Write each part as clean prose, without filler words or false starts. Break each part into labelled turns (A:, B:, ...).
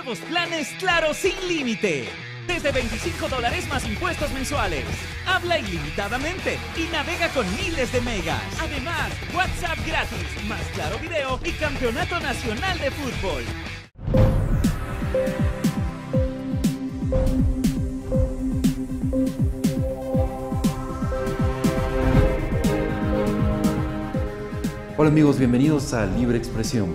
A: Nuevos planes Claro sin límite. Desde $25 más impuestos mensuales. Habla ilimitadamente y navega con miles de megas. Además, WhatsApp gratis, más Claro Video y Campeonato Nacional de Fútbol.
B: Hola amigos, bienvenidos a Libre Expresión.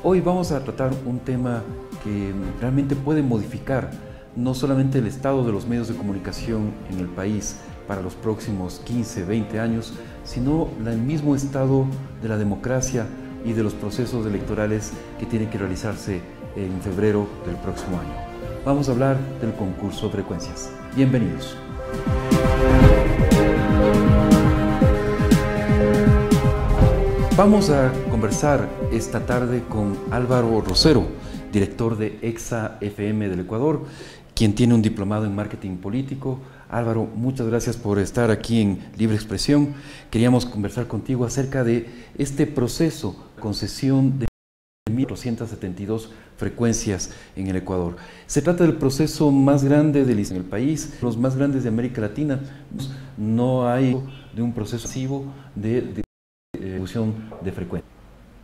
B: Hoy vamos a tratar un tema que realmente puede modificar no solamente el estado de los medios de comunicación en el país para los próximos 15, 20 años, sino el mismo estado de la democracia y de los procesos electorales que tienen que realizarse en febrero del próximo año. Vamos a hablar del concurso de frecuencias. Bienvenidos. Vamos a conversar esta tarde con Álvaro Rosero, director de EXA FM del Ecuador, quien tiene un diplomado en marketing político. Álvaro, muchas gracias por estar aquí en Libre Expresión. Queríamos conversar contigo acerca de este proceso, concesión de 1.472 frecuencias en el Ecuador. Se trata del proceso más grande en el país, los más grandes de América Latina. No hay de un proceso masivo de distribución de frecuencias.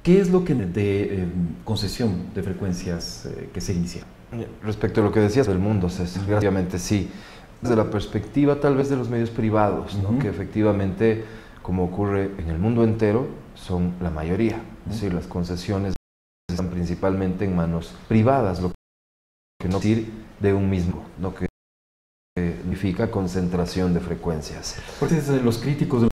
B: ¿Qué es lo que de concesión de frecuencias que se inicia?
C: Respecto a lo que decías del mundo, César, obviamente sí. Desde la perspectiva tal vez de los medios privados, ¿no? Que efectivamente, como ocurre en el mundo entero, son la mayoría. Es decir, las concesiones están principalmente en manos privadas, lo que no quiere decir de un mismo, lo que significa concentración de frecuencias.
B: Porque los críticos de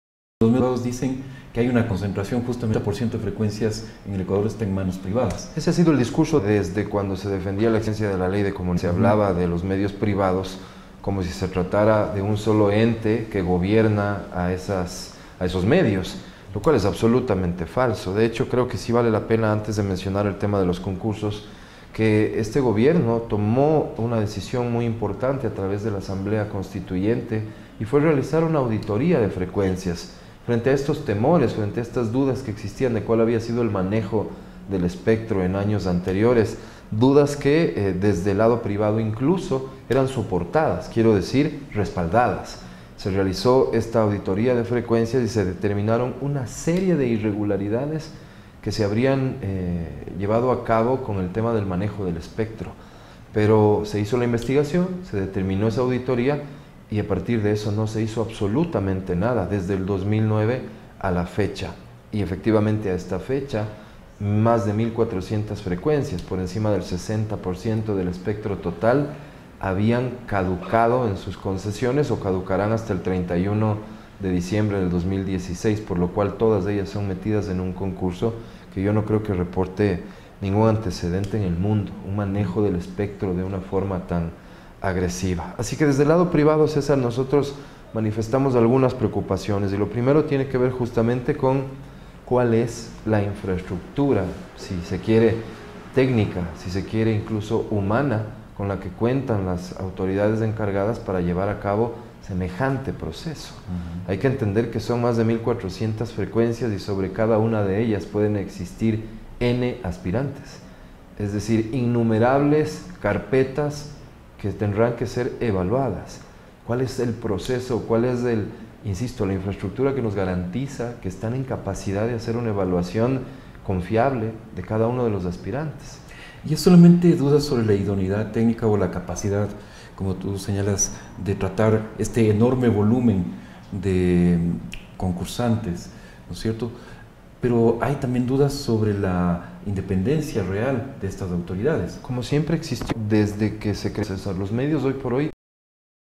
B: los medios privados dicen que hay una concentración, justamente el 30% de frecuencias en el Ecuador está en manos privadas.
C: Ese ha sido el discurso desde cuando se defendía la existencia de la ley de comunicación. Se hablaba de los medios privados como si se tratara de un solo ente que gobierna a esos medios, lo cual es absolutamente falso. De hecho, creo que sí vale la pena, antes de mencionar el tema de los concursos, que este gobierno tomó una decisión muy importante a través de la Asamblea Constituyente y fue realizar una auditoría de frecuencias. Frente a estos temores, frente a estas dudas que existían de cuál había sido el manejo del espectro en años anteriores, dudas que desde el lado privado incluso eran soportadas, quiero decir, respaldadas. Se realizó esta auditoría de frecuencias y se determinaron una serie de irregularidades que se habrían llevado a cabo con el tema del manejo del espectro. Pero se hizo la investigación, se determinó esa auditoría y a partir de eso no se hizo absolutamente nada desde el 2009 a la fecha. Y efectivamente a esta fecha, más de 1.400 frecuencias, por encima del 60% del espectro total, habían caducado en sus concesiones o caducarán hasta el 31 de diciembre del 2016, por lo cual todas ellas son metidas en un concurso que yo no creo que reporte ningún antecedente en el mundo, un manejo del espectro de una forma tan agresiva. Así que desde el lado privado, César, nosotros manifestamos algunas preocupaciones y lo primero tiene que ver justamente con cuál es la infraestructura, si se quiere técnica, si se quiere incluso humana, con la que cuentan las autoridades encargadas para llevar a cabo semejante proceso. Hay que entender que son más de 1.400 frecuencias y sobre cada una de ellas pueden existir N aspirantes, es decir, innumerables carpetas que tendrán que ser evaluadas. ¿Cuál es el proceso? ¿Cuál es insisto, la infraestructura que nos garantiza que están en capacidad de hacer una evaluación confiable de cada uno de los aspirantes?
B: Y es solamente dudas sobre la idoneidad técnica o la capacidad, como tú señalas, de tratar este enorme volumen de concursantes, ¿no es cierto? Pero hay también dudas sobre la independencia real de estas autoridades.
C: Como siempre existió desde que se creó, César, los medios hoy por hoy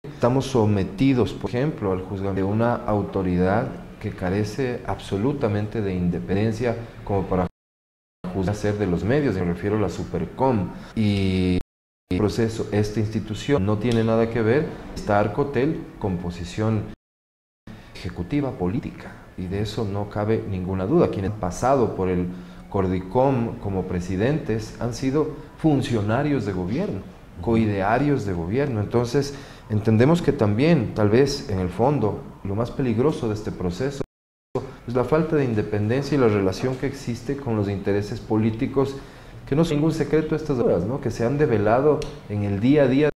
C: estamos sometidos, por ejemplo, al juzgamiento de una autoridad que carece absolutamente de independencia como para juzgar ser de los medios, me refiero a la Supercom. Y el proceso, esta institución no tiene nada que ver, está Arcotel con posición ejecutiva política. Y de eso no cabe ninguna duda. Quienes han pasado por el Cordicom como presidentes han sido funcionarios de gobierno, coidearios de gobierno. Entonces, entendemos que también, tal vez en el fondo, lo más peligroso de este proceso es la falta de independencia y la relación que existe con los intereses políticos que no son ningún secreto estas horas, ¿no? Que se han develado en el día a día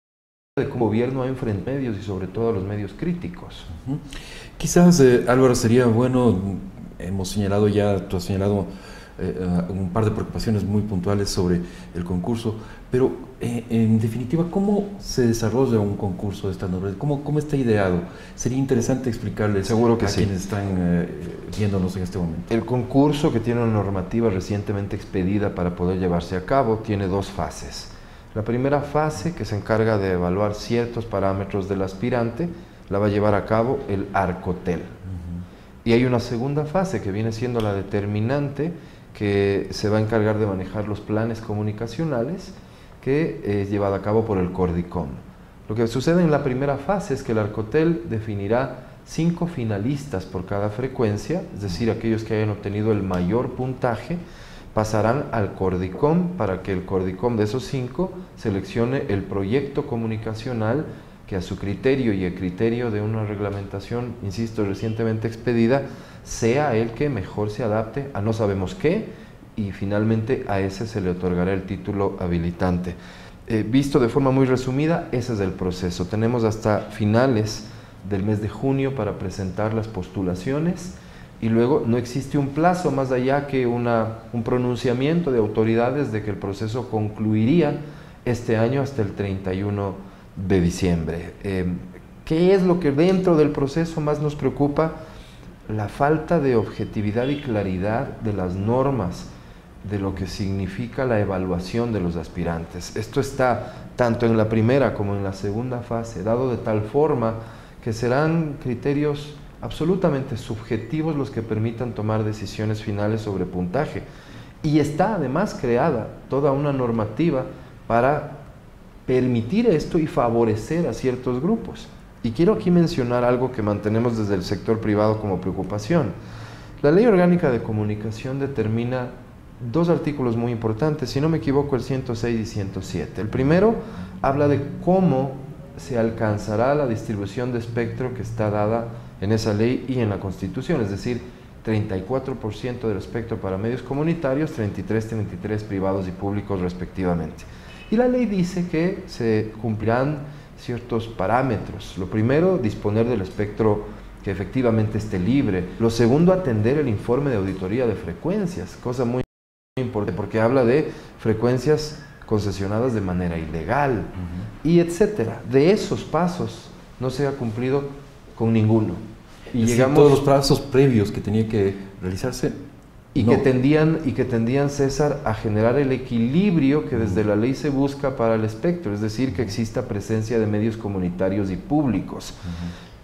C: de cómo el gobierno ha enfrentado medios y sobre todo a los medios críticos.
B: Quizás, Álvaro, sería bueno, hemos señalado ya, tú has señalado un par de preocupaciones muy puntuales sobre el concurso, pero en definitiva, ¿cómo se desarrolla un concurso de esta naturaleza? ¿Cómo está ideado? Sería interesante explicarles
C: Seguro que
B: a
C: sí.
B: quienes están viéndonos en este momento.
C: El concurso, que tiene una normativa recientemente expedida para poder llevarse a cabo, tiene dos fases. La primera fase, que se encarga de evaluar ciertos parámetros del aspirante, la va a llevar a cabo el Arcotel. Y hay una segunda fase, que viene siendo la determinante, que se va a encargar de manejar los planes comunicacionales, que es llevada a cabo por el Cordicom. Lo que sucede en la primera fase es que el Arcotel definirá 5 finalistas por cada frecuencia, es decir, aquellos que hayan obtenido el mayor puntaje pasarán al Cordicom para que el Cordicom de esos 5 seleccione el proyecto comunicacional que a su criterio y el criterio de una reglamentación, insisto, recientemente expedida, sea el que mejor se adapte a no sabemos qué, y finalmente a ese se le otorgará el título habilitante. Visto de forma muy resumida, ese es el proceso. Tenemos hasta finales del mes de junio para presentar las postulaciones, y luego no existe un plazo más allá que un pronunciamiento de autoridades de que el proceso concluiría este año hasta el 31 de diciembre. ¿Qué es lo que dentro del proceso más nos preocupa? La falta de objetividad y claridad de las normas de lo que significa la evaluación de los aspirantes. Esto está tanto en la primera como en la segunda fase, dado de tal forma que serán criterios absolutamente subjetivos los que permitan tomar decisiones finales sobre puntaje. Y está además creada toda una normativa para permitir esto y favorecer a ciertos grupos. Y quiero aquí mencionar algo que mantenemos desde el sector privado como preocupación. La Ley Orgánica de Comunicación determina 2 artículos muy importantes, si no me equivoco, el 106 y 107. El primero habla de cómo se alcanzará la distribución de espectro que está dada en esa ley y en la Constitución, es decir, 34% del espectro para medios comunitarios, 33 privados y públicos respectivamente. Y la ley dice que se cumplirán ciertos parámetros. Lo primero, disponer del espectro que efectivamente esté libre. Lo segundo, atender el informe de auditoría de frecuencias, cosa muy importante porque habla de frecuencias concesionadas de manera ilegal, y etcétera. De esos pasos no se ha cumplido con ninguno.
B: Y llegamos todos los plazos previos que tenía que realizarse
C: y que tendían, César, a generar el equilibrio que desde la ley se busca para el espectro, es decir, que exista presencia de medios comunitarios y públicos.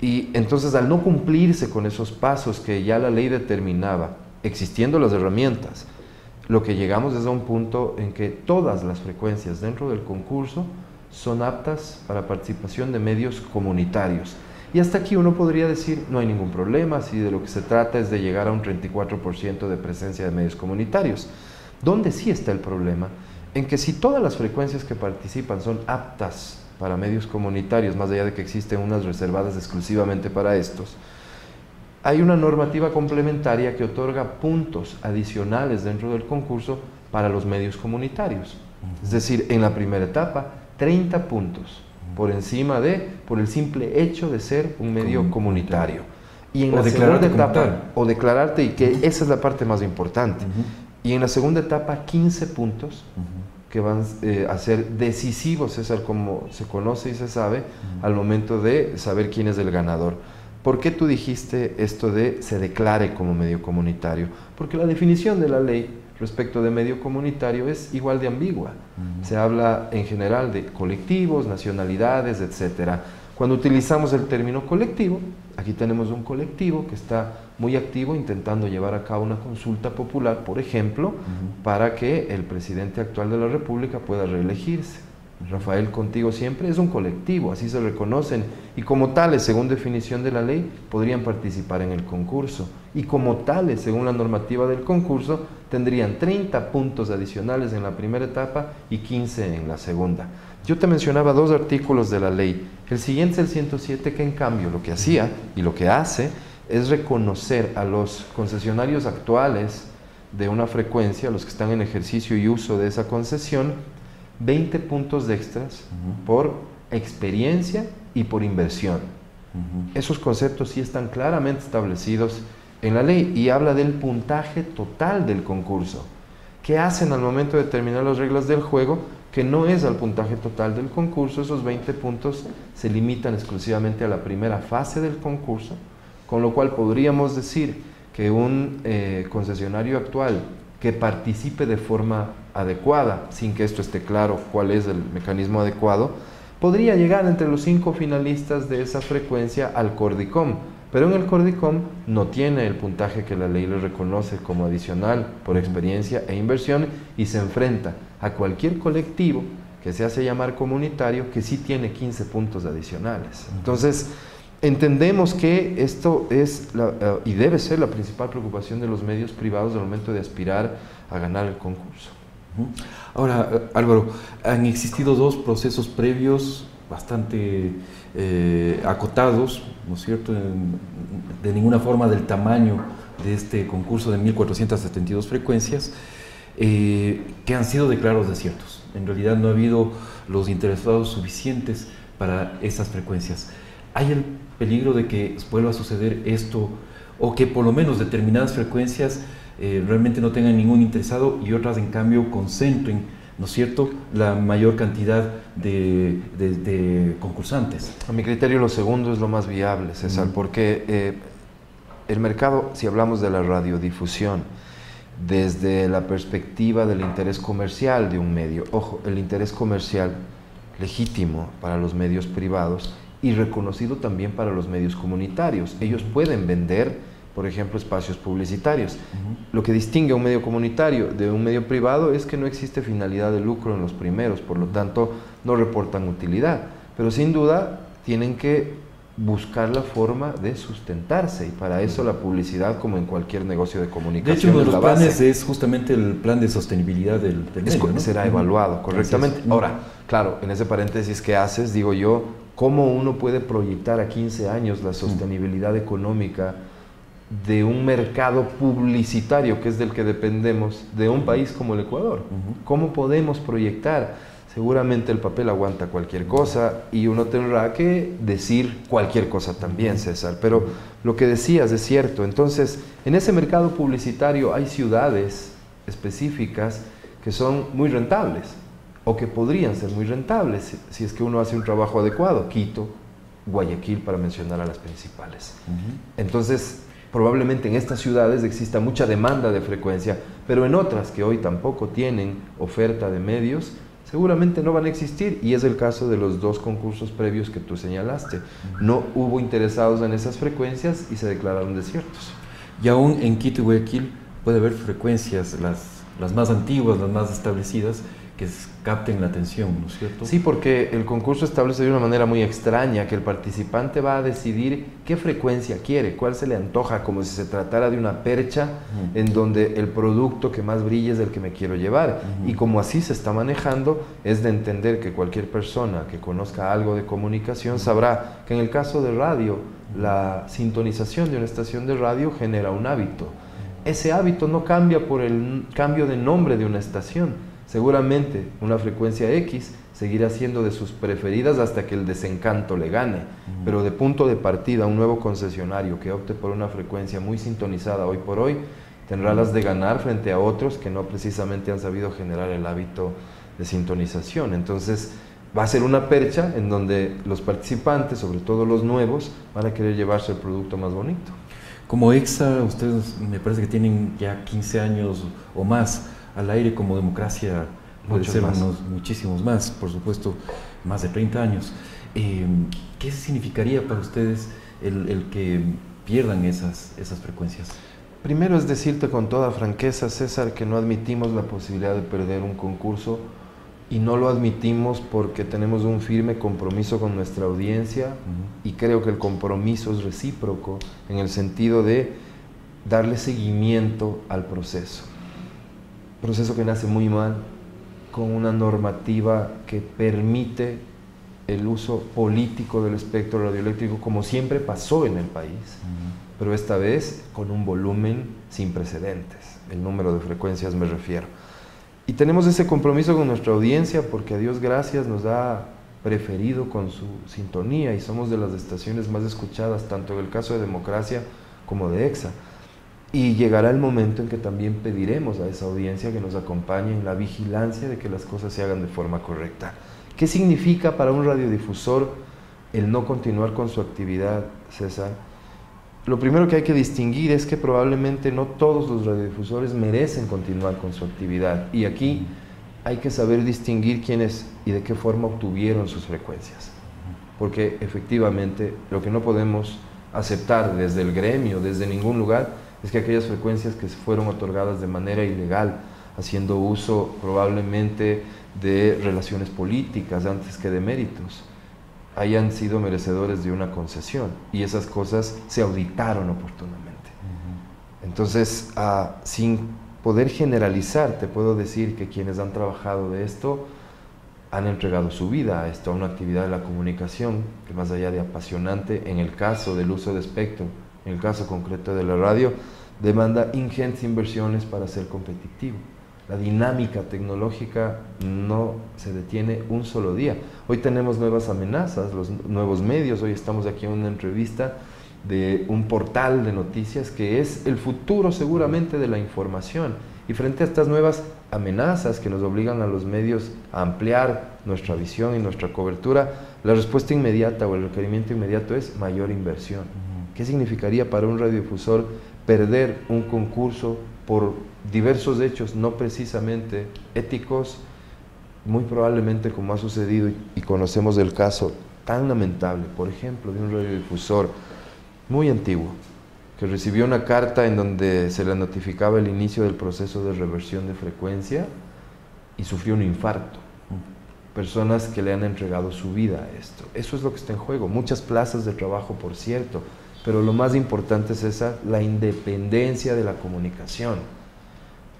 C: Y entonces, al no cumplirse con esos pasos que ya la ley determinaba, existiendo las herramientas, lo que llegamos es a un punto en que todas las frecuencias dentro del concurso son aptas para participación de medios comunitarios. Y hasta aquí uno podría decir, no hay ningún problema, si de lo que se trata es de llegar a un 34% de presencia de medios comunitarios. ¿Dónde sí está el problema? En que si todas las frecuencias que participan son aptas para medios comunitarios, más allá de que existen unas reservadas exclusivamente para estos, hay una normativa complementaria que otorga puntos adicionales dentro del concurso para los medios comunitarios. Es decir, en la primera etapa, 30 puntos por encima por el simple hecho de ser un medio comunitario. Y en la segunda etapa, o declararte, y que esa es la parte más importante. Y en la segunda etapa, 15 puntos que van a ser decisivos, César, como se conoce y se sabe, al momento de saber quién es el ganador. ¿Por qué tú dijiste esto de se declare como medio comunitario? Porque la definición de la ley respecto de medio comunitario es igual de ambigua. Se habla en general de colectivos, nacionalidades, etc. Cuando utilizamos el término colectivo, aquí tenemos un colectivo que está muy activo intentando llevar a cabo una consulta popular, por ejemplo, para que el presidente actual de la República pueda reelegirse. Rafael Contigo Siempre es un colectivo, así se reconocen, y como tales, según definición de la ley, podrían participar en el concurso, y como tales, según la normativa del concurso, tendrían 30 puntos adicionales en la primera etapa y 15 en la segunda. Yo te mencionaba 2 artículos de la ley. El siguiente es el 107, que en cambio lo que hacía y lo que hace es reconocer a los concesionarios actuales de una frecuencia, los que están en ejercicio y uso de esa concesión, 20 puntos extras por experiencia y por inversión. Esos conceptos sí están claramente establecidos en la ley y habla del puntaje total del concurso. ¿Qué hacen al momento de determinar las reglas del juego? Que no es al puntaje total del concurso, esos 20 puntos se limitan exclusivamente a la primera fase del concurso, con lo cual podríamos decir que un concesionario actual que participe de forma adecuada, sin que esto esté claro cuál es el mecanismo adecuado, podría llegar entre los 5 finalistas de esa frecuencia al Cordicom, pero en el Cordicom no tiene el puntaje que la ley le reconoce como adicional por experiencia e inversión y se enfrenta a cualquier colectivo que se hace llamar comunitario que sí tiene 15 puntos adicionales. Entonces, entendemos que esto es y debe ser la principal preocupación de los medios privados al momento de aspirar a ganar el concurso.
B: Ahora, Álvaro, han existido 2 procesos previos bastante acotados, ¿no es cierto?, de ninguna forma del tamaño de este concurso de 1.472 frecuencias, que han sido declarados desiertos. En realidad no ha habido los interesados suficientes para esas frecuencias. ¿Hay el peligro de que vuelva a suceder esto, o que por lo menos determinadas frecuencias realmente no tengan ningún interesado y otras en cambio concentren, ¿no es cierto?, la mayor cantidad de concursantes?
C: A mi criterio lo segundo es lo más viable, César, porque el mercado, si hablamos de la radiodifusión, desde la perspectiva del interés comercial de un medio, ojo, el interés comercial legítimo para los medios privados y reconocido también para los medios comunitarios. Ellos pueden vender, por ejemplo, espacios publicitarios. Lo que distingue a un medio comunitario de un medio privado es que no existe finalidad de lucro en los primeros, por lo tanto no reportan utilidad, pero sin duda tienen que buscar la forma de sustentarse y para eso la publicidad, como en cualquier negocio de comunicación,
B: de hecho, uno de los planes
C: base.
B: es justamente el plan de sostenibilidad del medio, ¿no?
C: Será evaluado correctamente. Ahora, claro, en ese paréntesis que haces, digo yo, ¿cómo uno puede proyectar a 15 años la sostenibilidad económica de un mercado publicitario, que es del que dependemos, de un país como el Ecuador? ¿Cómo podemos proyectar? Seguramente el papel aguanta cualquier cosa y uno tendrá que decir cualquier cosa también, César. Pero lo que decías es cierto. Entonces, en ese mercado publicitario hay ciudades específicas que son muy rentables o que podrían ser muy rentables si es que uno hace un trabajo adecuado. Quito, Guayaquil, para mencionar a las principales. Entonces, probablemente en estas ciudades exista mucha demanda de frecuencia, pero en otras que hoy tampoco tienen oferta de medios, seguramente no van a existir, y es el caso de los 2 concursos previos que tú señalaste. No hubo interesados en esas frecuencias y se declararon desiertos.
B: Y aún en Quito y Guayaquil puede haber frecuencias, las más antiguas, las más establecidas, que capten la atención, ¿no es cierto?
C: Sí, porque el concurso establece de una manera muy extraña que el participante va a decidir qué frecuencia quiere, cuál se le antoja, como si se tratara de una percha en donde el producto que más brilla es el que me quiero llevar. Y como así se está manejando, es de entender que cualquier persona que conozca algo de comunicación sabrá que en el caso de radio, la sintonización de una estación de radio genera un hábito. Ese hábito no cambia por el cambio de nombre de una estación. Seguramente una frecuencia X seguirá siendo de sus preferidas hasta que el desencanto le gane, pero de punto de partida un nuevo concesionario que opte por una frecuencia muy sintonizada hoy por hoy tendrá las de ganar frente a otros que no precisamente han sabido generar el hábito de sintonización. Entonces va a ser una percha en donde los participantes, sobre todo los nuevos, van a querer llevarse el producto más bonito.
B: Como EXA, ustedes me parece que tienen ya 15 años o más al aire. Como democracia puede ser muchísimos más, por supuesto, más de 30 años. ¿Qué significaría para ustedes el que pierdan esas frecuencias?
C: Primero es decirte con toda franqueza, César, que no admitimos la posibilidad de perder un concurso, y no lo admitimos porque tenemos un firme compromiso con nuestra audiencia, y creo que el compromiso es recíproco en el sentido de darle seguimiento al proceso que nace muy mal, con una normativa que permite el uso político del espectro radioeléctrico, como siempre pasó en el país, pero esta vez con un volumen sin precedentes. el número de frecuencias me refiero. Y tenemos ese compromiso con nuestra audiencia porque a Dios gracias nos ha preferido con su sintonía y somos de las estaciones más escuchadas, tanto en el caso de Democracia como de EXA. Y llegará el momento en que también pediremos a esa audiencia que nos acompañe en la vigilancia de que las cosas se hagan de forma correcta. ¿Qué significa para un radiodifusor el no continuar con su actividad, César? Lo primero que hay que distinguir es que probablemente no todos los radiodifusores merecen continuar con su actividad. Y aquí hay que saber distinguir quiénes y de qué forma obtuvieron sus frecuencias. Porque efectivamente lo que no podemos aceptar desde el gremio, desde ningún lugar, es que aquellas frecuencias que fueron otorgadas de manera ilegal, haciendo uso probablemente de relaciones políticas antes que de méritos, hayan sido merecedores de una concesión y esas cosas se auditaron oportunamente. Entonces, sin poder generalizar, te puedo decir que quienes han trabajado de esto han entregado su vida a esto, a una actividad de la comunicación que más allá de apasionante, en el caso del uso de espectro, en el caso concreto de la radio, demanda ingentes inversiones para ser competitivo. La dinámica tecnológica no se detiene un solo día. Hoy tenemos nuevas amenazas, los nuevos medios. Hoy estamos aquí en una entrevista de un portal de noticias que es el futuro seguramente de la información. Y frente a estas nuevas amenazas que nos obligan a los medios a ampliar nuestra visión y nuestra cobertura, la respuesta inmediata o el requerimiento inmediato es mayor inversión. ¿Qué significaría para un radiodifusor perder un concurso por diversos hechos no precisamente éticos? Muy probablemente, como ha sucedido y conocemos el caso tan lamentable, por ejemplo, de un radiodifusor muy antiguo que recibió una carta en donde se le notificaba el inicio del proceso de reversión de frecuencia y sufrió un infarto. Personas que le han entregado su vida a esto. Eso es lo que está en juego. Muchas plazas de trabajo, por cierto, pero lo más importante es la independencia de la comunicación.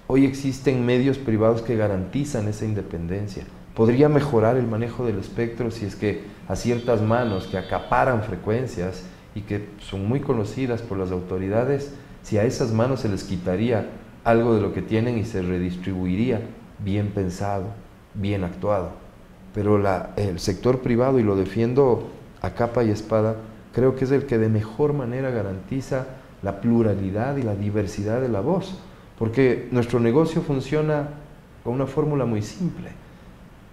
C: Hoy existen medios privados que garantizan esa independencia. Podría mejorar el manejo del espectro si es que a ciertas manos que acaparan frecuencias y que son muy conocidas por las autoridades, si a esas manos se les quitaría algo de lo que tienen y se redistribuiría bien pensado, bien actuado. Pero el sector privado, y lo defiendo a capa y espada, creo que es el que de mejor manera garantiza la pluralidad y la diversidad de la voz, porque nuestro negocio funciona con una fórmula muy simple.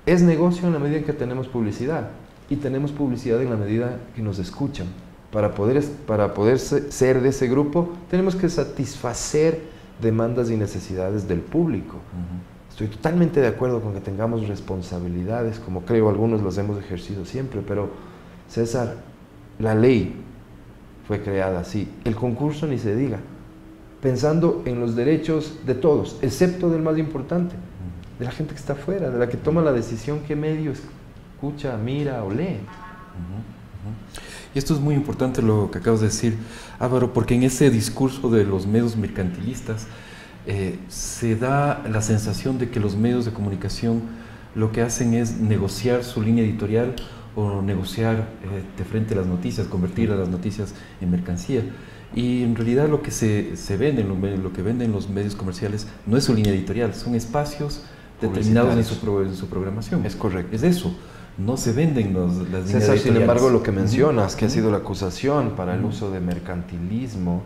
C: Es negocio en la medida en que tenemos publicidad, y tenemos publicidad en la medida que nos escuchan. Para poder ser de ese grupo, tenemos que satisfacer demandas y necesidades del público. Estoy totalmente de acuerdo con que tengamos responsabilidades, como creo algunos las hemos ejercido siempre, pero César, la ley fue creada así, el concurso ni se diga, pensando en los derechos de todos, excepto del más importante, de la gente que está afuera, de la que toma la decisión qué medio escucha, mira o lee.
B: Y esto es muy importante lo que acabas de decir, Álvaro, porque en ese discurso de los medios mercantilistas se da la sensación de que los medios de comunicación lo que hacen es negociar su línea editorial o negociar de frente a las noticias, convertir a las noticias en mercancía. Y en realidad lo que se vende, lo que venden los medios comerciales no es su línea editorial, son espacios determinados en su programación.
C: Es correcto.
B: Es eso. No se venden las líneas editoriales.
C: Sin embargo, lo que mencionas, que ha sido la acusación para el uso de mercantilismo,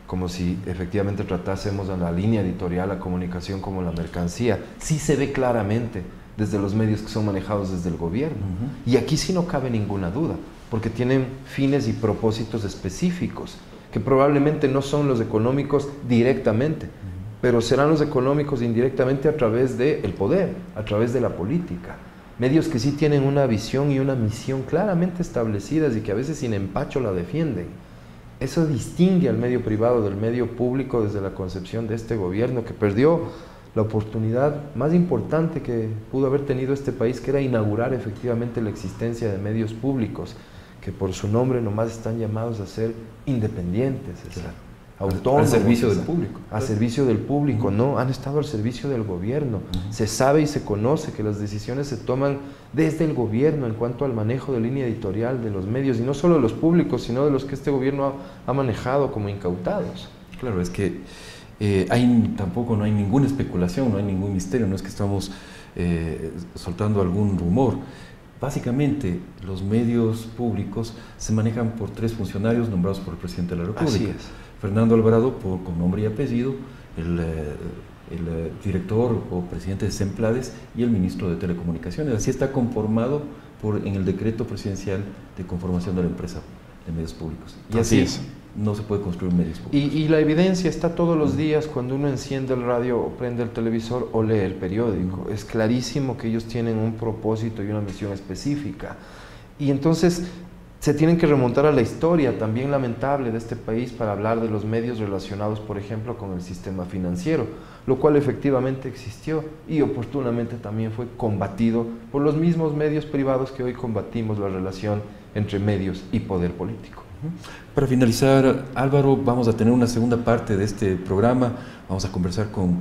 C: como si efectivamente tratásemos a la línea editorial, la comunicación como la mercancía, sí se ve claramente desde los medios que son manejados desde el gobierno. Y aquí sí no cabe ninguna duda, porque tienen fines y propósitos específicos, que probablemente no son los económicos directamente, pero serán los económicos indirectamente a través del poder, a través de la política. Medios que sí tienen una visión y una misión claramente establecidas y que a veces sin empacho la defienden. Eso distingue al medio privado del medio público desde la concepción de este gobierno, que perdió la oportunidad más importante que pudo haber tenido este país, que era inaugurar efectivamente la existencia de medios públicos, que por su nombre nomás están llamados a ser independientes, autónomos.
B: Al servicio del público.
C: A servicio del público, no, han estado al servicio del gobierno. Se sabe y se conoce que las decisiones se toman desde el gobierno en cuanto al manejo de línea editorial de los medios, y no solo de los públicos, sino de los que este gobierno ha manejado como incautados.
B: Claro, es que Tampoco no hay ninguna especulación, no hay ningún misterio, no es que estamos soltando algún rumor. Básicamente, los medios públicos se manejan por 3 funcionarios nombrados por el presidente de la República.
C: Así es.
B: Fernando Alvarado, con nombre y apellido, el director o presidente de SEMPLADES y el ministro de Telecomunicaciones. Así está conformado en el decreto presidencial de conformación de la empresa de medios públicos. Y así es. No se puede construir medios públicos.
C: Y la evidencia está todos los días cuando uno enciende el radio o prende el televisor o lee el periódico. Es clarísimo que ellos tienen un propósito y una misión específica. Y entonces se tienen que remontar a la historia también lamentable de este país para hablar de los medios relacionados, por ejemplo, con el sistema financiero, lo cual efectivamente existió y oportunamente también fue combatido por los mismos medios privados que hoy combatimos la relación entre medios y poder político.
B: Para finalizar, Álvaro, vamos a tener una segunda parte de este programa. Vamos a conversar con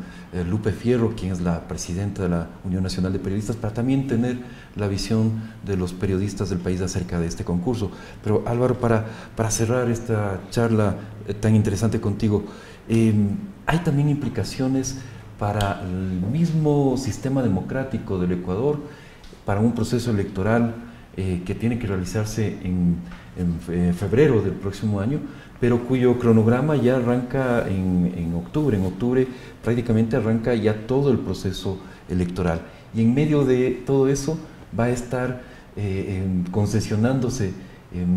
B: Lupe Fierro, quien es la presidenta de la Unión Nacional de Periodistas, para también tener la visión de los periodistas del país acerca de este concurso. Pero Álvaro, para cerrar esta charla tan interesante contigo, hay también implicaciones para el mismo sistema democrático del Ecuador, para un proceso electoral que tiene que realizarse en febrero del próximo año, pero cuyo cronograma ya arranca en octubre. En octubre prácticamente arranca ya todo el proceso electoral. Y en medio de todo eso va a estar concesionándose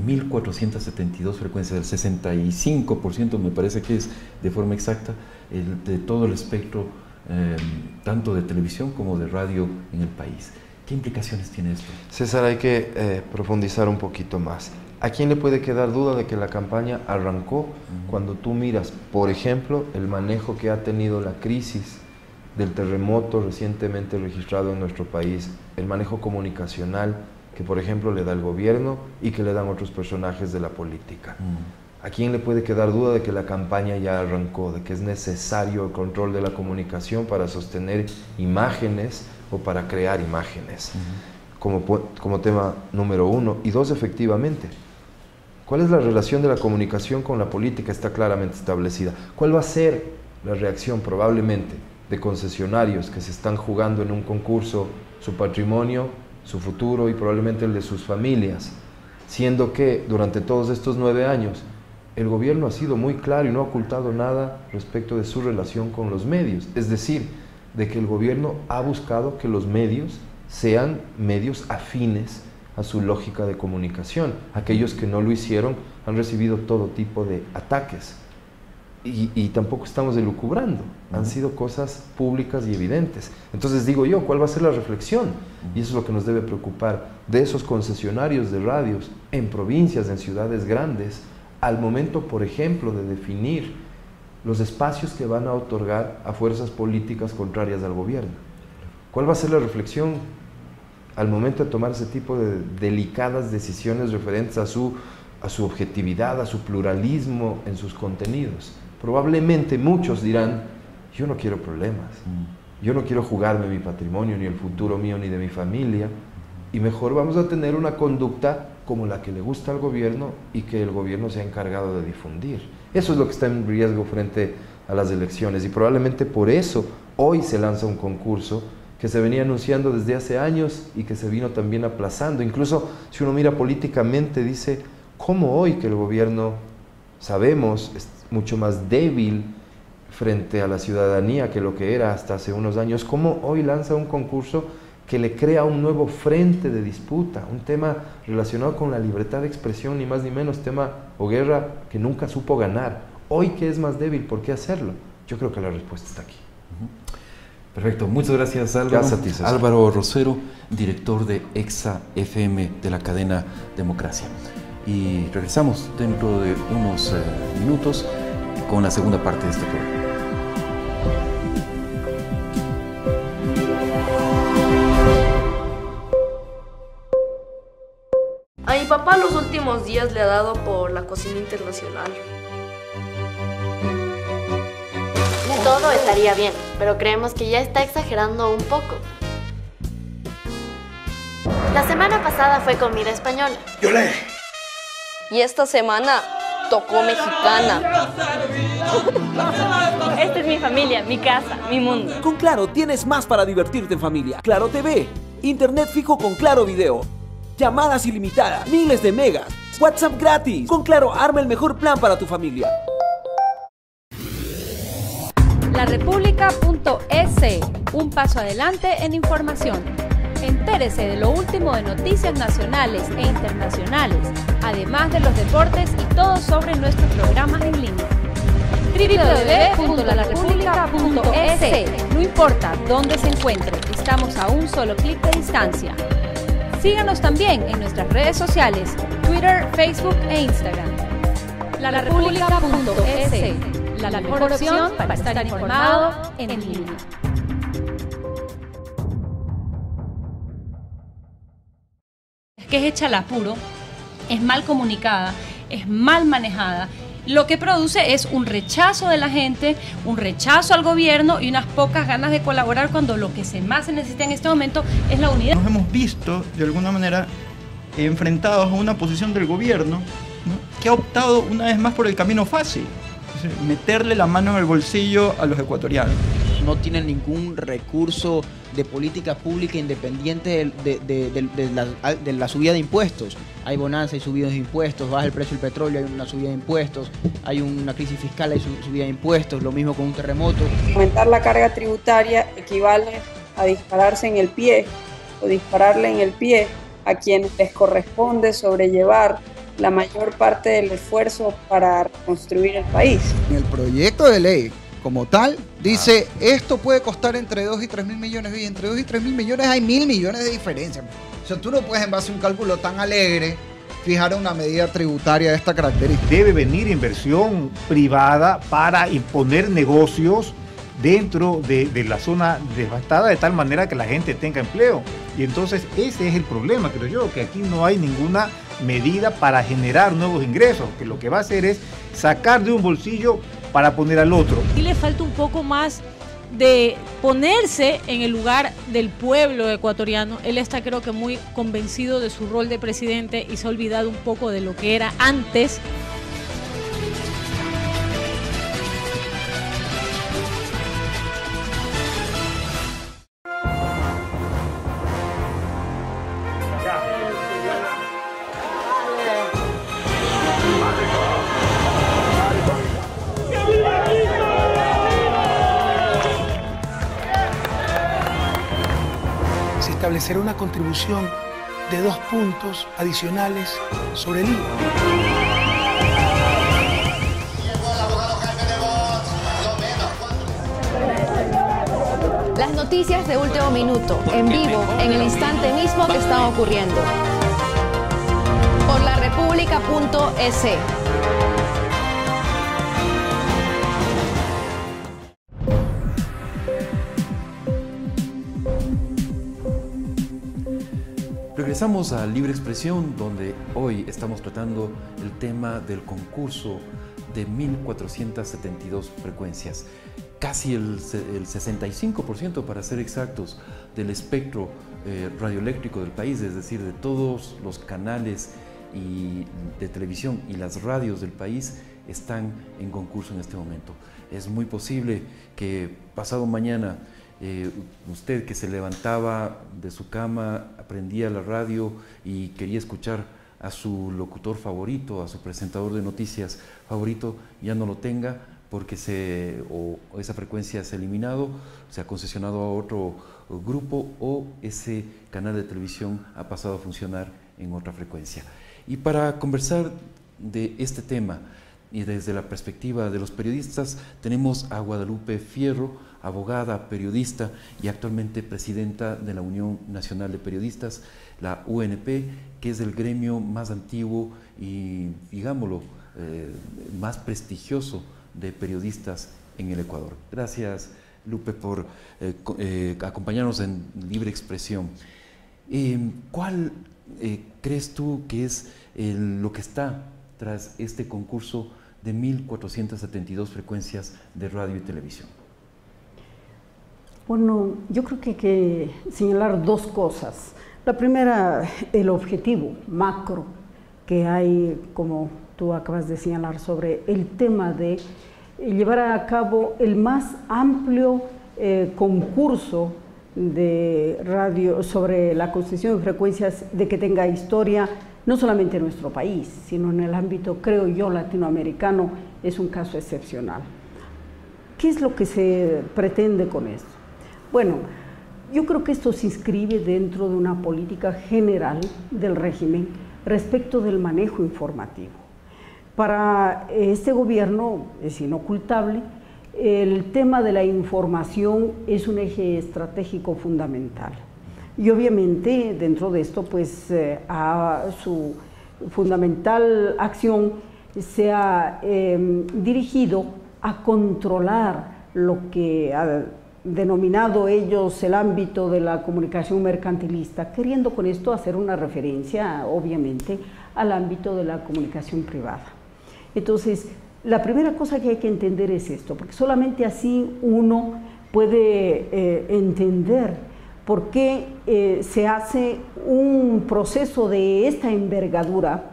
B: 1.472 frecuencias, del 65% me parece que es de forma exacta, de todo el espectro, tanto de televisión como de radio en el país. ¿Qué implicaciones tiene esto?
C: César, hay que profundizar un poquito más. ¿A quién le puede quedar duda de que la campaña arrancó cuando tú miras, por ejemplo, el manejo que ha tenido la crisis del terremoto recientemente registrado en nuestro país, el manejo comunicacional que, por ejemplo, le da el gobierno y que le dan otros personajes de la política? ¿A quién le puede quedar duda de que la campaña ya arrancó, de que es necesario el control de la comunicación para sostener imágenes o para crear imágenes? Como tema número 1. Y 2, efectivamente, ¿cuál es la relación de la comunicación con la política? Está claramente establecida. ¿Cuál va a ser la reacción probablemente de concesionarios que se están jugando en un concurso su patrimonio, su futuro y probablemente el de sus familias? Siendo que durante todos estos 9 años el gobierno ha sido muy claro y no ha ocultado nada respecto de su relación con los medios. Es decir, de que el gobierno ha buscado que los medios sean medios afines a su lógica de comunicación. Aquellos que no lo hicieron han recibido todo tipo de ataques y tampoco estamos elucubrando, han sido cosas públicas y evidentes. Entonces digo yo, ¿cuál va a ser la reflexión? Y eso es lo que nos debe preocupar de esos concesionarios de radios en provincias, en ciudades grandes, al momento, por ejemplo, de definir los espacios que van a otorgar a fuerzas políticas contrarias al gobierno. ¿Cuál va a ser la reflexión al momento de tomar ese tipo de delicadas decisiones referentes a su objetividad, a su pluralismo en sus contenidos? Probablemente muchos dirán, yo no quiero problemas, yo no quiero jugarme mi patrimonio, ni el futuro mío, ni de mi familia, y mejor vamos a tener una conducta como la que le gusta al gobierno y que el gobierno se ha encargado de difundir. Eso es lo que está en riesgo frente a las elecciones, y probablemente por eso hoy se lanza un concurso que se venía anunciando desde hace años y que se vino también aplazando. Incluso si uno mira políticamente, dice, ¿cómo hoy que el gobierno, sabemos, es mucho más débil frente a la ciudadanía que lo que era hasta hace unos años, cómo hoy lanza un concurso que le crea un nuevo frente de disputa, un tema relacionado con la libertad de expresión, ni más ni menos, tema o guerra que nunca supo ganar? Hoy que es más débil, ¿por qué hacerlo? Yo creo que la respuesta está aquí.
B: Perfecto, muchas gracias, Álvaro.
C: Gracias a ti, César.
B: Álvaro Rosero, director de EXA FM de la cadena Democracia. Y regresamos dentro de unos minutos con la segunda parte de este programa.
D: A mi papá los últimos días le ha dado por la cocina internacional.
E: Todo estaría bien, pero creemos que ya está exagerando un poco. La semana pasada fue comida española.
D: Y esta semana tocó mexicana.
F: Esta es mi familia, mi casa, mi mundo.
G: Con Claro tienes más para divertirte en familia. Claro TV, internet fijo con Claro Video, llamadas ilimitadas, miles de megas, WhatsApp gratis. Con Claro arma el mejor plan para tu familia.
H: LaRepública.es, un paso adelante en información. Entérese de lo último de noticias nacionales e internacionales, además de los deportes y todo sobre nuestros programas en línea. www.larepublica.es. No importa dónde se encuentre, estamos a un solo clic de distancia. Síganos también en nuestras redes sociales, Twitter, Facebook e Instagram. LaRepública.es, la mejor opción para estar informado en línea.
I: Que es hecha al apuro, es mal comunicada, es mal manejada, lo que produce es un rechazo de la gente, un rechazo al gobierno y unas pocas ganas de colaborar cuando lo que más se necesita en este momento es la unidad.
J: Nos hemos visto, de alguna manera, enfrentados a una posición del gobierno, ¿no?, que ha optado una vez más por el camino fácil, es decir, meterle la mano en el bolsillo a los ecuatorianos.
K: No tienen ningún recurso de política pública independiente de la subida de impuestos. Hay bonanza, hay subidas de impuestos, baja el precio del petróleo, hay una subida de impuestos, hay una crisis fiscal, hay subida de impuestos, lo mismo con un terremoto.
L: Aumentar la carga tributaria equivale a dispararse en el pie o dispararle en el pie a quienes les corresponde sobrellevar la mayor parte del esfuerzo para reconstruir el país.
M: En el proyecto de ley como tal, dice, esto puede costar entre 2 y 3 mil millones, y entre 2 y 3 mil millones hay 1.000 millones de diferencia. O sea, tú no puedes, en base a un cálculo tan alegre, fijar una medida tributaria de esta característica.
N: Debe venir inversión privada para imponer negocios dentro de la zona devastada, de tal manera que la gente tenga empleo. Y entonces ese es el problema, creo yo, que aquí no hay ninguna medida para generar nuevos ingresos, que lo que va a hacer es sacar de un bolsillo para poner al otro.
O: Y le falta un poco más de ponerse en el lugar del pueblo ecuatoriano. Él está, creo que, muy convencido de su rol de presidente y se ha olvidado un poco de lo que era antes.
P: Establecer una contribución de 2 puntos adicionales sobre el IVA.
Q: Las noticias de último minuto, en vivo, en el instante mismo que están ocurriendo. Por LaRepública.es.
B: Regresamos a Libre Expresión, donde hoy estamos tratando el tema del concurso de 1.472 frecuencias. Casi el 65%, para ser exactos, del espectro radioeléctrico del país, es decir, de todos los canales de televisión y las radios del país, están en concurso en este momento. Es muy posible que pasado mañana usted, que se levantaba de su cama, prendía la radio y quería escuchar a su locutor favorito, a su presentador de noticias favorito, ya no lo tenga porque esa frecuencia se ha eliminado, se ha concesionado a otro grupo, o ese canal de televisión ha pasado a funcionar en otra frecuencia. Y para conversar de este tema y desde la perspectiva de los periodistas, tenemos a Guadalupe Fierro, abogada, periodista y actualmente presidenta de la Unión Nacional de Periodistas, la UNP, que es el gremio más antiguo y, digámoslo, más prestigioso de periodistas en el Ecuador. Gracias, Lupe, por acompañarnos en Libre Expresión. ¿Cuál crees tú que es lo que está tras este concurso de 1.472 frecuencias de radio y televisión?
R: Bueno, yo creo que hay que señalar 2 cosas. La primera, el objetivo macro que hay, como tú acabas de señalar, sobre el tema de llevara a cabo el más amplio concurso de radio sobre la concesión de frecuencias de que tenga historia, no solamente en nuestro país, sino en el ámbito, creo yo, latinoamericano. Es un caso excepcional. ¿Qué es lo que se pretende con esto? Bueno, yo creo que esto se inscribe dentro de una política general del régimen respecto del manejo informativo. Para este gobierno es inocultable, el tema de la información es un eje estratégico fundamental. Y obviamente dentro de esto, pues a su fundamental acción se ha dirigido a controlar lo que ha denominado ellos el ámbito de la comunicación mercantilista, queriendo con esto hacer una referencia, obviamente, al ámbito de la comunicación privada. Entonces, la primera cosa que hay que entender es esto, porque solamente así uno puede entender por qué se hace un proceso de esta envergadura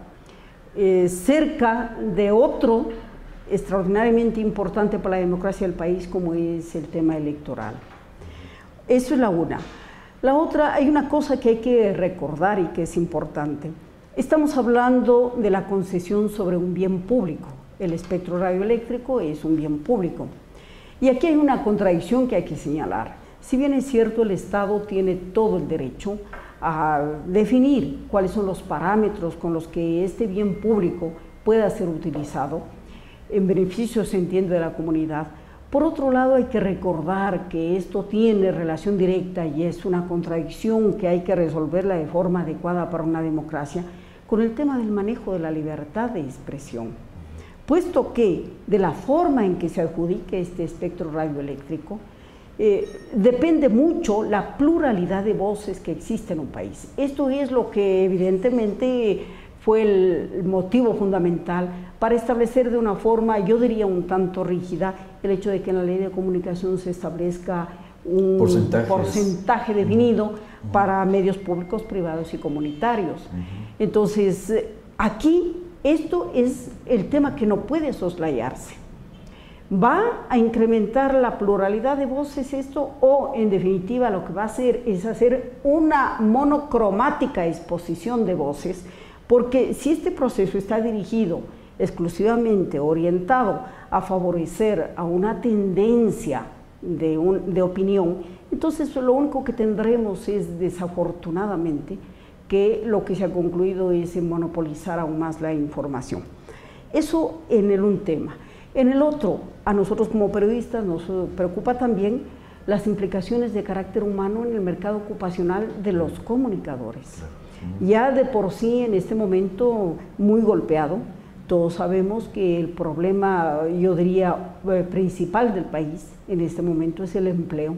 R: cerca de otro extraordinariamente importante para la democracia del país, como es el tema electoral. Eso es la una. La otra, hay una cosa que hay que recordar y que es importante. Estamos hablando de la concesión sobre un bien público. El espectro radioeléctrico es un bien público. Y aquí hay una contradicción que hay que señalar. Si bien es cierto, el Estado tiene todo el derecho a definir cuáles son los parámetros con los que este bien público pueda ser utilizado, en beneficio, se entiende, de la comunidad. Por otro lado, hay que recordar que esto tiene relación directa y es una contradicción que hay que resolverla de forma adecuada para una democracia con el tema del manejo de la libertad de expresión, puesto que de la forma en que se adjudique este espectro radioeléctrico depende mucho la pluralidad de voces que existe en un país. Esto es lo que evidentemente fue el motivo fundamental para establecer de una forma, yo diría, un tanto rígida, el hecho de que en la ley de comunicación se establezca un porcentaje definido para medios públicos, privados y comunitarios. Entonces, aquí esto es el tema que no puede soslayarse. ¿Va a incrementar la pluralidad de voces esto o, en definitiva, lo que va a hacer es hacer una monocromática exposición de voces? Porque si este proceso está dirigido exclusivamente, orientado a favorecer a una tendencia de opinión, entonces lo único que tendremos es, desafortunadamente, que lo que se ha concluido es monopolizar aún más la información. Eso en el un tema. En el otro, a nosotros como periodistas nos preocupa también las implicaciones de carácter humano en el mercado ocupacional de los comunicadores. Ya de por sí en este momento muy golpeado, todos sabemos que el problema, yo diría, principal del país en este momento es el empleo.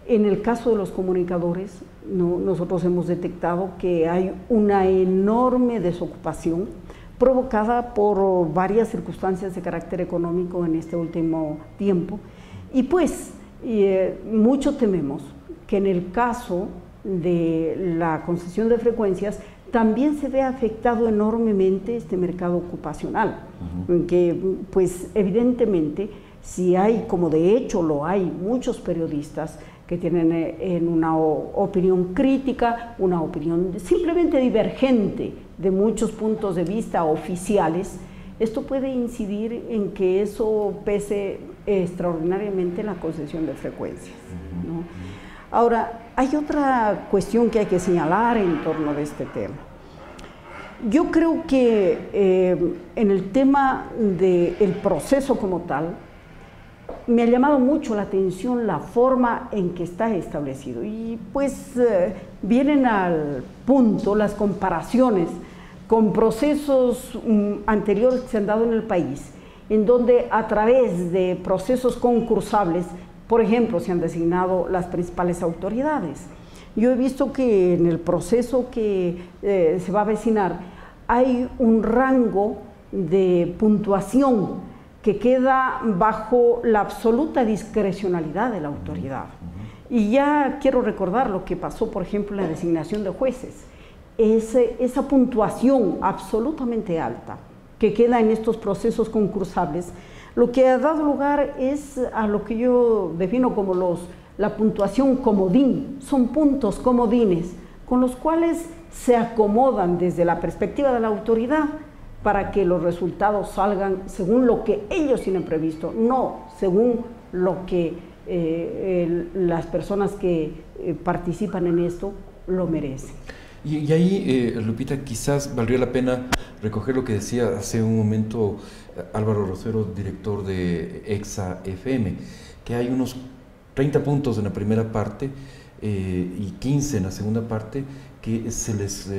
R: En el caso de los comunicadores, nosotros hemos detectado que hay una enorme desocupación provocada por varias circunstancias de carácter económico en este último tiempo. Y pues, mucho tememos que en el caso de la concesión de frecuencias también se ve afectado enormemente este mercado ocupacional, que pues evidentemente si hay, como de hecho lo hay, muchos periodistas que tienen en una opinión crítica, una opinión simplemente divergente de muchos puntos de vista oficiales, esto puede incidir en que eso pese extraordinariamente la concesión de frecuencias, ¿no? Ahora, hay otra cuestión que hay que señalar en torno de este tema. Yo creo que en el tema del proceso como tal, me ha llamado mucho la atención la forma en que está establecido. Y pues vienen al punto las comparaciones con procesos anteriores que se han dado en el país, en donde a través de procesos concursables, por ejemplo, se han designado las principales autoridades. Yo he visto que en el proceso que se va a avecinar hay un rango de puntuación que queda bajo la absoluta discrecionalidad de la autoridad. Y ya quiero recordar lo que pasó, por ejemplo, en la designación de jueces. Esa puntuación absolutamente alta que queda en estos procesos concursables Lo que ha dado lugar es a lo que yo defino como la puntuación comodín. Son puntos comodines con los cuales se acomodan desde la perspectiva de la autoridad para que los resultados salgan según lo que ellos tienen previsto, no según lo que las personas que participan en esto lo merecen.
B: Y ahí, Lupita, quizás valdría la pena recoger lo que decía hace un momento Álvaro Rosero, director de Exa FM, que hay unos 30 puntos en la primera parte y 15 en la segunda parte que se les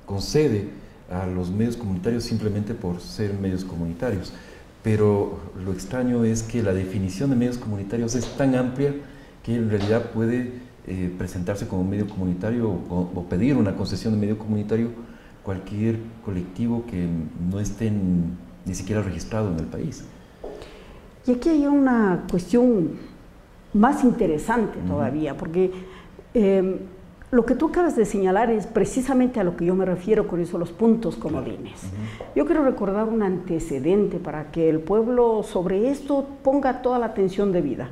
B: concede a los medios comunitarios simplemente por ser medios comunitarios. Pero lo extraño es que la definición de medios comunitarios es tan amplia que en realidad puede presentarse como medio comunitario o pedir una concesión de medio comunitario cualquier colectivo que no esté ni siquiera registrado en el país.
R: Y aquí hay una cuestión más interesante todavía, porque lo que tú acabas de señalar es precisamente a lo que yo me refiero con eso, los puntos comodines. Yo quiero recordar un antecedente para que el pueblo sobre esto ponga toda la atención debida.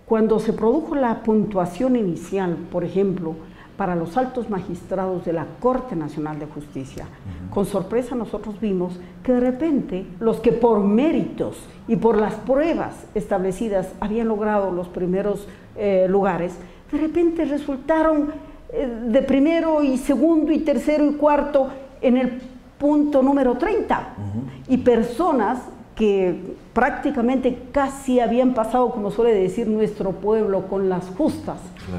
R: Cuando se produjo la puntuación inicial, por ejemplo, para los altos magistrados de la Corte Nacional de Justicia, con sorpresa nosotros vimos que de repente los que por méritos y por las pruebas establecidas habían logrado los primeros lugares, de repente resultaron de primero y segundo y tercero y cuarto en el punto número 30, y personas que prácticamente casi habían pasado, como suele decir nuestro pueblo, con las justas,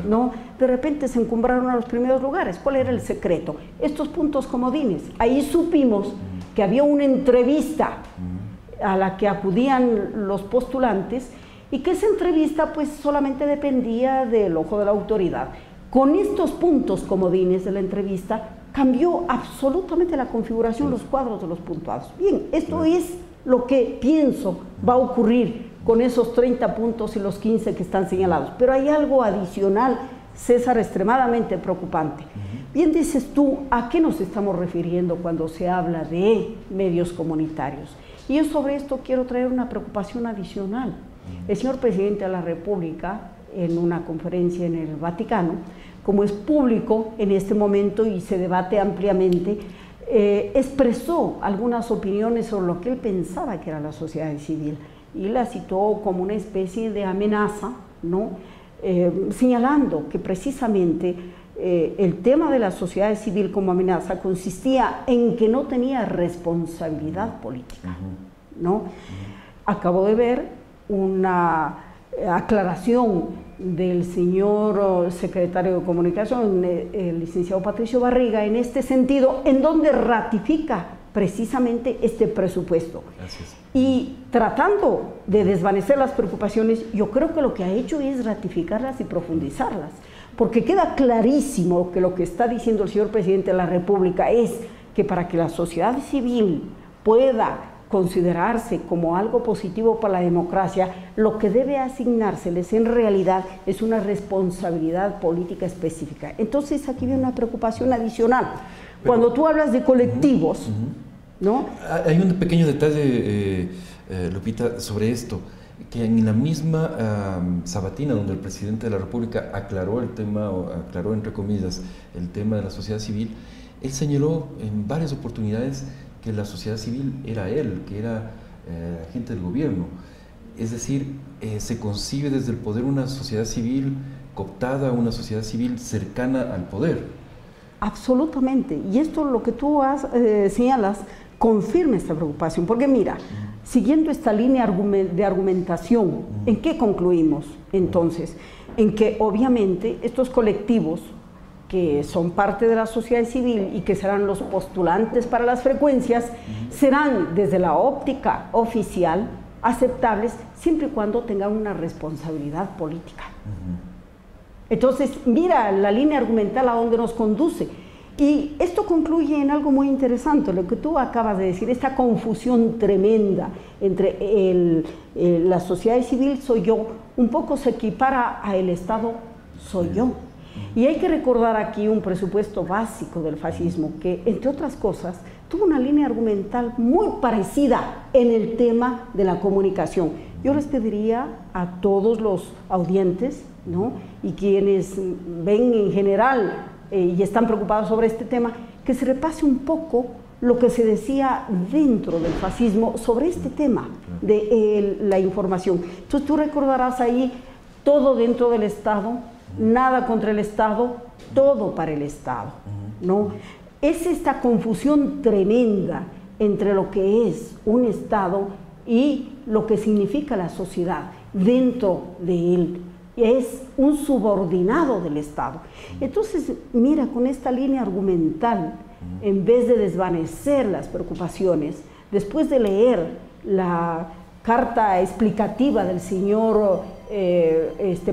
R: ¿no? De repente se encumbraron a los primeros lugares. ¿Cuál era el secreto? Estos puntos comodines. Ahí supimos que había una entrevista a la que acudían los postulantes y que esa entrevista pues solamente dependía del ojo de la autoridad. Con estos puntos comodines de la entrevista cambió absolutamente la configuración, los cuadros de los puntuados. Bien, esto es lo que pienso va a ocurrir con esos 30 puntos y los 15 que están señalados. Pero hay algo adicional, César, extremadamente preocupante. Bien dices tú, ¿a qué nos estamos refiriendo cuando se habla de medios comunitarios? Y yo sobre esto quiero traer una preocupación adicional. El señor presidente de la República, en una conferencia en el Vaticano, como es público en este momento y se debate ampliamente, expresó algunas opiniones sobre lo que él pensaba que era la sociedad civil y la citó como una especie de amenaza, ¿no? Señalando que precisamente el tema de la sociedad civil como amenaza consistía en que no tenía responsabilidad política, ¿no? Acabo de ver una aclaración del señor secretario de Comunicación, el licenciado Patricio Barriga, en este sentido, en donde ratifica precisamente este presupuesto.
B: Gracias.
R: Y tratando de desvanecer las preocupaciones, yo creo que lo que ha hecho es ratificarlas y profundizarlas, porque queda clarísimo que lo que está diciendo el señor presidente de la República es que para que la sociedad civil pueda considerarse como algo positivo para la democracia, lo que debe asignárseles en realidad es una responsabilidad política específica. Entonces aquí viene una preocupación adicional. Cuando tú hablas de colectivos, ¿no?
B: Hay un pequeño detalle, Lupita, sobre esto, que en la misma sabatina donde el presidente de la República aclaró el tema, o aclaró entre comillas, el tema de la sociedad civil, él señaló en varias oportunidades que la sociedad civil era él, que era agente del gobierno. Es decir, se concibe desde el poder una sociedad civil cooptada, una sociedad civil cercana al poder.
R: Absolutamente, y esto lo que tú señalas confirma esta preocupación, porque mira, siguiendo esta línea de argumentación, ¿en qué concluimos entonces? En que obviamente estos colectivos que son parte de la sociedad civil y que serán los postulantes para las frecuencias, serán desde la óptica oficial aceptables siempre y cuando tengan una responsabilidad política. Entonces, mira la línea argumental a donde nos conduce. Y esto concluye en algo muy interesante, lo que tú acabas de decir, esta confusión tremenda entre la sociedad civil soy yo, un poco se equipara a el Estado soy yo. Y hay que recordar aquí un presupuesto básico del fascismo que, entre otras cosas, tuvo una línea argumental muy parecida en el tema de la comunicación. Yo les pediría a todos los audientes, ¿no?, y quienes ven en general y están preocupados sobre este tema, que se repase un poco lo que se decía dentro del fascismo sobre este tema de la información. Entonces tú recordarás ahí todo dentro del Estado, nada contra el Estado, todo para el Estado, ¿no? Es esta confusión tremenda entre lo que es un Estado y lo que significa la sociedad dentro de él. Es un subordinado del Estado. Entonces, mira, con esta línea argumental, en vez de desvanecer las preocupaciones, después de leer la carta explicativa del señor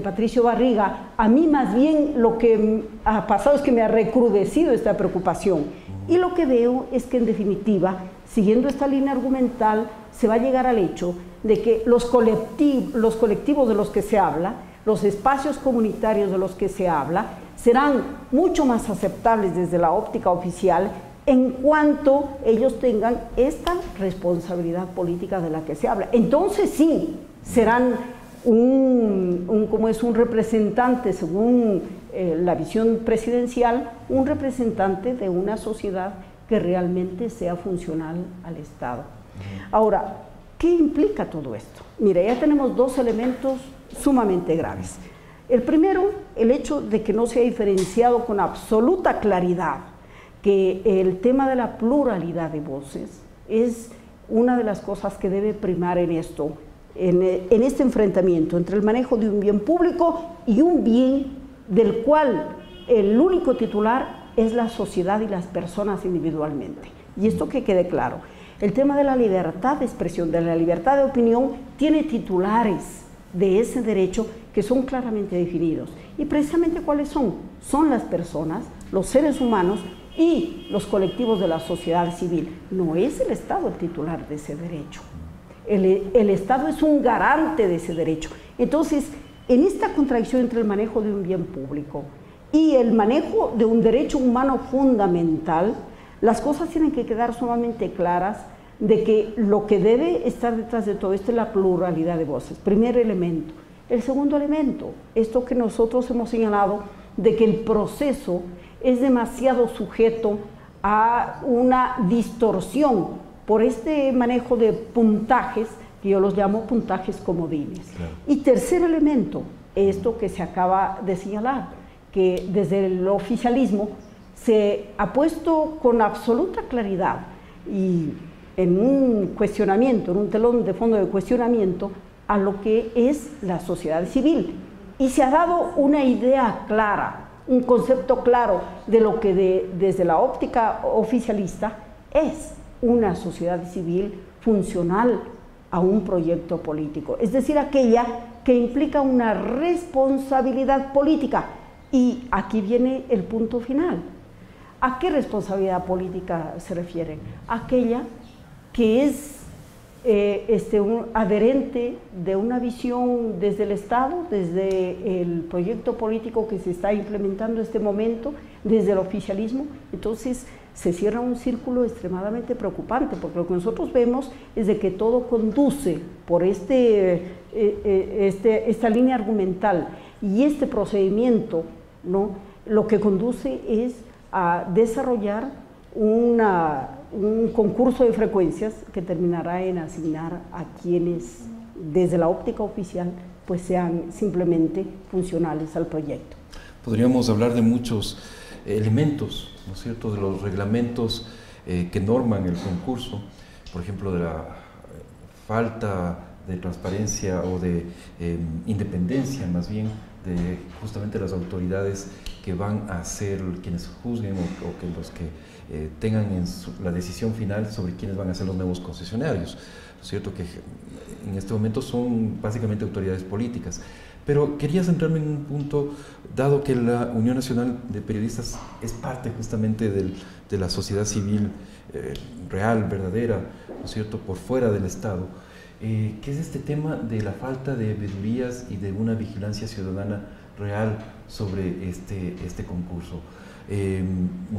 R: Patricio Barriga, a mí más bien lo que ha pasado es que me ha recrudecido esta preocupación. Y lo que veo es que, en definitiva, siguiendo esta línea argumental, se va a llegar al hecho de que los colectivos de los que se habla, los espacios comunitarios de los que se habla, serán mucho más aceptables desde la óptica oficial en cuanto ellos tengan esta responsabilidad política de la que se habla. Entonces sí, serán como es un representante, según la visión presidencial, un representante de una sociedad que realmente sea funcional al Estado. Ahora, ¿qué implica todo esto? Mira, ya tenemos dos elementos sumamente graves. El primero, el hecho de que no se ha diferenciado con absoluta claridad que el tema de la pluralidad de voces es una de las cosas que debe primar en esto, en este enfrentamiento entre el manejo de un bien público y un bien del cual el único titular es la sociedad y las personas individualmente. Y esto que quede claro, el tema de la libertad de expresión, de la libertad de opinión, tiene titulares de ese derecho que son claramente definidos. Y precisamente ¿cuáles son? Son las personas, los seres humanos y los colectivos de la sociedad civil. No es el Estado el titular de ese derecho. El Estado es un garante de ese derecho. Entonces, en esta contradicción entre el manejo de un bien público y el manejo de un derecho humano fundamental, las cosas tienen que quedar sumamente claras de que lo que debe estar detrás de todo esto es la pluralidad de voces. Primer elemento. El segundo elemento, esto que nosotros hemos señalado, de que el proceso es demasiado sujeto a una distorsión por este manejo de puntajes, que yo los llamo puntajes comodines. Claro. Y tercer elemento, esto que se acaba de señalar, que desde el oficialismo se ha puesto con absoluta claridad y en un cuestionamiento, en un telón de fondo de cuestionamiento, a lo que es la sociedad civil. Y se ha dado una idea clara, un concepto claro de lo que desde la óptica oficialista es una sociedad civil funcional a un proyecto político, es decir, aquella que implica una responsabilidad política. Y aquí viene el punto final. ¿A qué responsabilidad política se refiere? Aquella que es un adherente de una visión desde el Estado, desde el proyecto político que se está implementando en este momento, desde el oficialismo. Entonces se cierra un círculo extremadamente preocupante, porque lo que nosotros vemos es de que todo conduce por esta línea argumental y este procedimiento, ¿no? Lo que conduce es a desarrollar un concurso de frecuencias que terminará en asignar a quienes desde la óptica oficial pues sean simplemente funcionales al proyecto.
B: Podríamos hablar de muchos elementos, ¿no es cierto?, de los reglamentos que norman el concurso, por ejemplo, de la falta de transparencia o de independencia, más bien, de justamente las autoridades que van a ser quienes juzguen o que los que tengan la decisión final sobre quiénes van a ser los nuevos concesionarios. ¿No es cierto?, que en este momento son básicamente autoridades políticas. Pero quería centrarme en un punto, dado que la Unión Nacional de Periodistas es parte justamente de la sociedad civil real, verdadera, ¿no es cierto?, por fuera del Estado, que es este tema de la falta de veedurías y de una vigilancia ciudadana real sobre este concurso.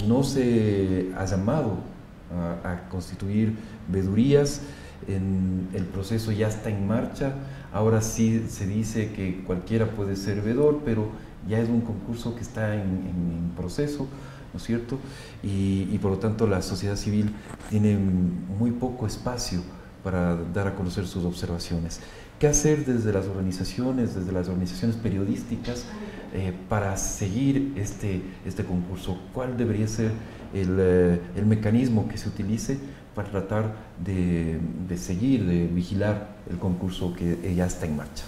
B: No se ha llamado a constituir veedurías, el proceso ya está en marcha. Ahora sí se dice que cualquiera puede ser veedor, pero ya es un concurso que está en proceso, ¿no es cierto? Y por lo tanto la sociedad civil tiene muy poco espacio para dar a conocer sus observaciones. ¿Qué hacer desde las organizaciones periodísticas para seguir este concurso? ¿Cuál debería ser el mecanismo que se utilice para tratar de seguir, de vigilar el concurso que ya está en marcha?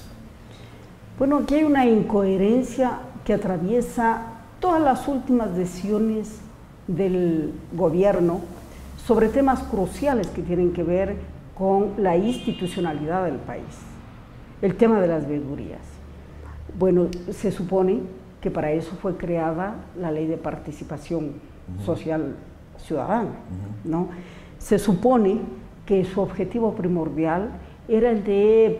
R: Bueno, aquí hay una incoherencia que atraviesa todas las últimas decisiones del gobierno sobre temas cruciales que tienen que ver con la institucionalidad del país. El tema de las veedurías. Bueno, se supone que para eso fue creada la Ley de Participación Social Ciudadana, ¿no? Se supone que su objetivo primordial era el de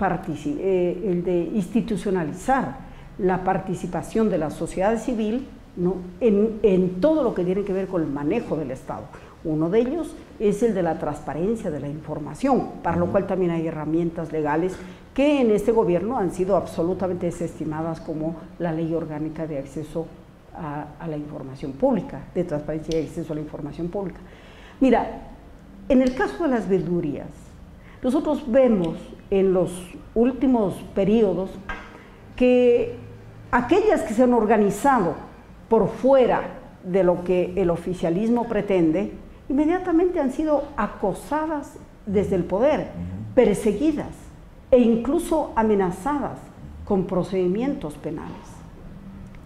R: institucionalizar la participación de la sociedad civil, ¿no?, en todo lo que tiene que ver con el manejo del Estado. Uno de ellos es el de la transparencia de la información, para lo cual también hay herramientas legales que en este gobierno han sido absolutamente desestimadas, como la Ley Orgánica de Acceso a la Información Pública, de transparencia y acceso a la información pública. Mira, en el caso de las veedurías, nosotros vemos en los últimos periodos que aquellas que se han organizado por fuera de lo que el oficialismo pretende, inmediatamente han sido acosadas desde el poder, perseguidas e incluso amenazadas con procedimientos penales.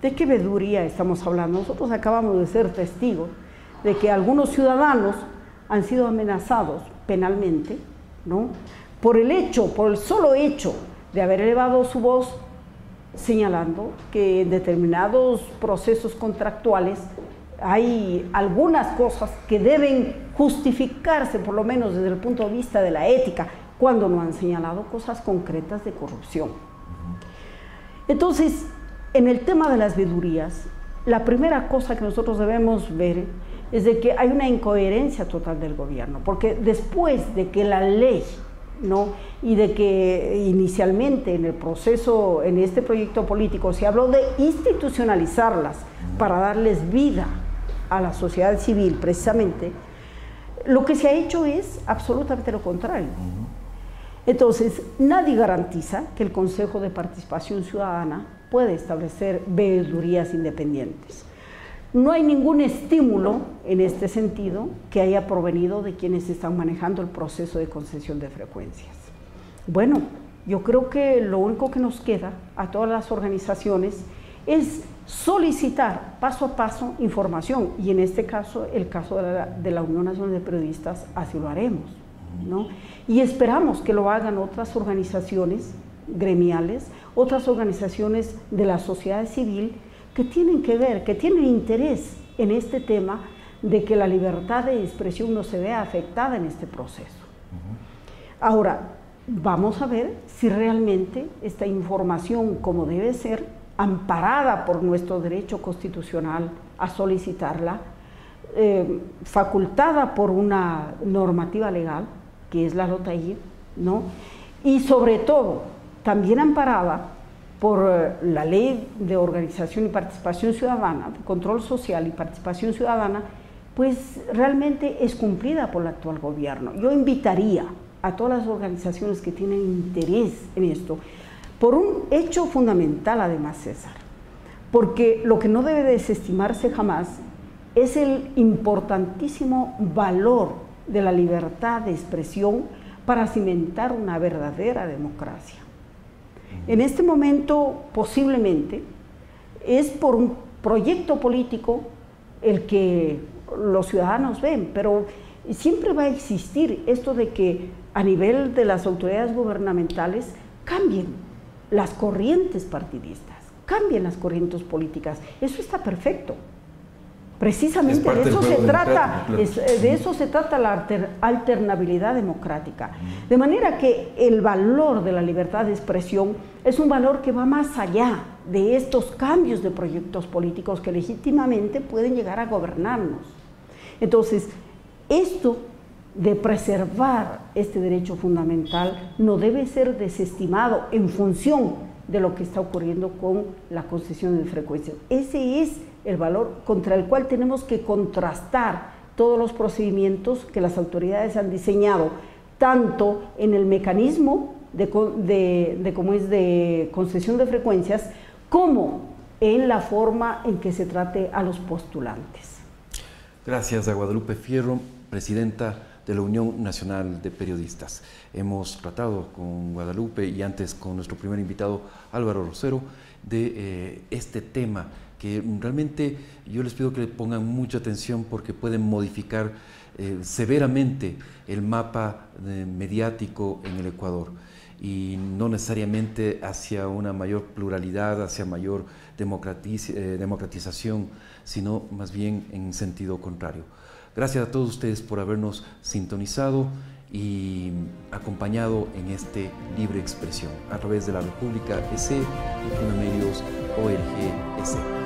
R: ¿De qué veeduría estamos hablando? Nosotros acabamos de ser testigos de que algunos ciudadanos han sido amenazados penalmente, ¿no?, por el solo hecho de haber elevado su voz señalando que en determinados procesos contractuales hay algunas cosas que deben justificarse, por lo menos desde el punto de vista de la ética, cuando no han señalado cosas concretas de corrupción. Entonces, en el tema de las veedurías, la primera cosa que nosotros debemos ver es de que hay una incoherencia total del gobierno, porque después de que la ley, ¿no?, y de que inicialmente en el proceso, en este proyecto político, se habló de institucionalizarlas para darles vida a la sociedad civil, precisamente, lo que se ha hecho es absolutamente lo contrario. Entonces, nadie garantiza que el Consejo de Participación Ciudadana puede establecer veedurías independientes. No hay ningún estímulo en este sentido que haya provenido de quienes están manejando el proceso de concesión de frecuencias. Bueno, yo creo que lo único que nos queda a todas las organizaciones es solicitar paso a paso información, y en este caso, el caso de la Unión Nacional de Periodistas, así lo haremos, ¿no? Y esperamos que lo hagan otras organizaciones gremiales, otras organizaciones de la sociedad civil que tienen que ver, que tienen interés en este tema de que la libertad de expresión no se vea afectada en este proceso. Ahora, vamos a ver si realmente esta información, como debe ser, amparada por nuestro derecho constitucional a solicitarla, facultada por una normativa legal, que es la LOTAIR, ¿no?, y sobre todo, también amparada por la Ley de Organización y Participación Ciudadana, de Control Social y Participación Ciudadana, pues realmente es cumplida por el actual gobierno. Yo invitaría a todas las organizaciones que tienen interés en esto, por un hecho fundamental además, César, porque lo que no debe desestimarse jamás es el importantísimo valor de la libertad de expresión para cimentar una verdadera democracia. En este momento, posiblemente, es por un proyecto político el que los ciudadanos ven, pero siempre va a existir esto de que a nivel de las autoridades gubernamentales cambien las corrientes partidistas, cambien las corrientes políticas. Eso está perfecto. Precisamente de eso se trata, de eso se trata la alternabilidad democrática. De manera que el valor de la libertad de expresión es un valor que va más allá de estos cambios de proyectos políticos que legítimamente pueden llegar a gobernarnos. Entonces, esto de preservar este derecho fundamental no debe ser desestimado en función de lo que está ocurriendo con la concesión de frecuencias. Ese es el valor contra el cual tenemos que contrastar todos los procedimientos que las autoridades han diseñado, tanto en el mecanismo de concesión de frecuencias, como en la forma en que se trate a los postulantes.
B: Gracias a Guadalupe Fierro, presidenta de la Unión Nacional de Periodistas. Hemos tratado con Guadalupe y antes con nuestro primer invitado Álvaro Rosero de este tema que realmente yo les pido que le pongan mucha atención porque pueden modificar severamente el mapa mediático en el Ecuador y no necesariamente hacia una mayor pluralidad, hacia mayor democratización, sino más bien en sentido contrario. Gracias a todos ustedes por habernos sintonizado y acompañado en este Libre Expresión a través de la República EC y Medios ORG EC.